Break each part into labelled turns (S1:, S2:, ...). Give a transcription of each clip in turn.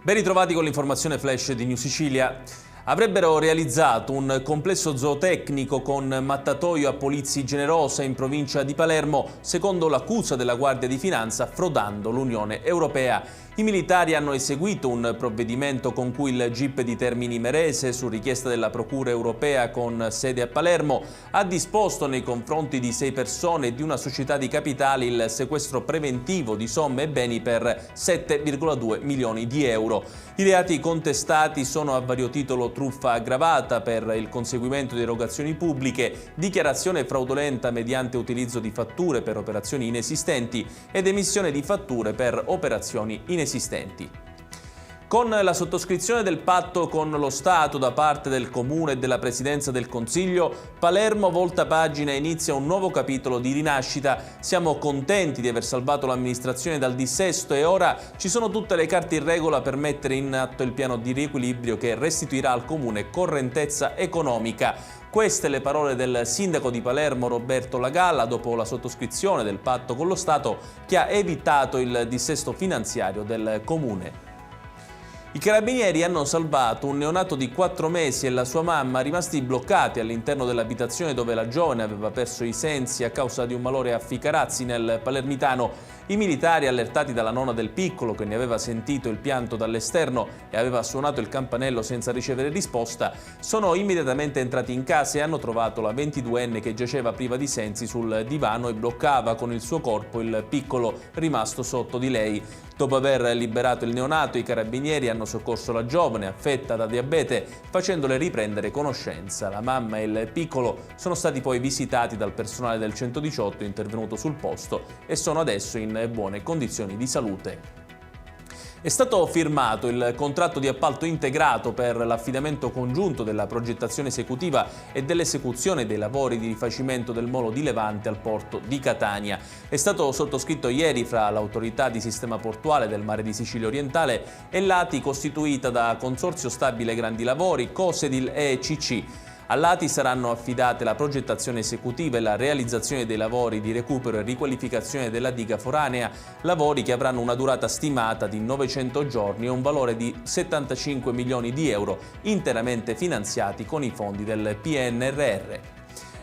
S1: Ben ritrovati con l'informazione flash di New Sicilia. Avrebbero realizzato un complesso zootecnico con mattatoio a Polizzi Generosa in provincia di Palermo, secondo l'accusa della Guardia di Finanza, frodando l'Unione Europea. I militari hanno eseguito un provvedimento con cui il GIP di Termini Imerese, su richiesta della Procura Europea con sede a Palermo, ha disposto nei confronti di 6 persone e di una società di capitali il sequestro preventivo di somme e beni per 7,2 milioni di euro. I reati contestati sono a vario titolo truffa aggravata per il conseguimento di erogazioni pubbliche, dichiarazione fraudolenta mediante utilizzo di fatture per operazioni inesistenti ed emissione di fatture per operazioni inesistenti. Con la sottoscrizione del patto con lo Stato da parte del Comune e della Presidenza del Consiglio, Palermo volta pagina e inizia un nuovo capitolo di rinascita. Siamo contenti di aver salvato l'amministrazione dal dissesto e ora ci sono tutte le carte in regola per mettere in atto il piano di riequilibrio che restituirà al Comune correntezza economica. Queste le parole del sindaco di Palermo Roberto Lagalla dopo la sottoscrizione del patto con lo Stato che ha evitato il dissesto finanziario del Comune. I carabinieri hanno salvato un neonato di 4 mesi e la sua mamma, rimasti bloccati all'interno dell'abitazione dove la giovane aveva perso i sensi a causa di un malore a ficarazzi nel Palermitano. I militari, allertati dalla nonna del piccolo che ne aveva sentito il pianto dall'esterno e aveva suonato il campanello senza ricevere risposta, sono immediatamente entrati in casa e hanno trovato la 22enne che giaceva priva di sensi sul divano e bloccava con il suo corpo il piccolo rimasto sotto di lei. Dopo aver liberato il neonato, i carabinieri hanno soccorso la giovane affetta da diabete facendole riprendere conoscenza. La mamma e il piccolo sono stati poi visitati dal personale del 118 intervenuto sul posto e sono adesso in buone condizioni di salute. È stato firmato il contratto di appalto integrato per l'affidamento congiunto della progettazione esecutiva e dell'esecuzione dei lavori di rifacimento del molo di Levante al porto di Catania. È stato sottoscritto ieri fra l'autorità di sistema portuale del Mare di Sicilia Orientale e l'ATI, costituita da Consorzio Stabile Grandi Lavori, Cosedil e ECC. All'ATI saranno affidate la progettazione esecutiva e la realizzazione dei lavori di recupero e riqualificazione della diga foranea, lavori che avranno una durata stimata di 900 giorni e un valore di 75 milioni di euro, interamente finanziati con i fondi del PNRR.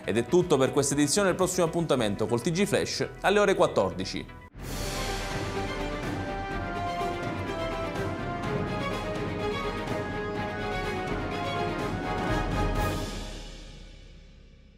S1: Ed è tutto per questa edizione, il prossimo appuntamento col TG Flash alle ore 14.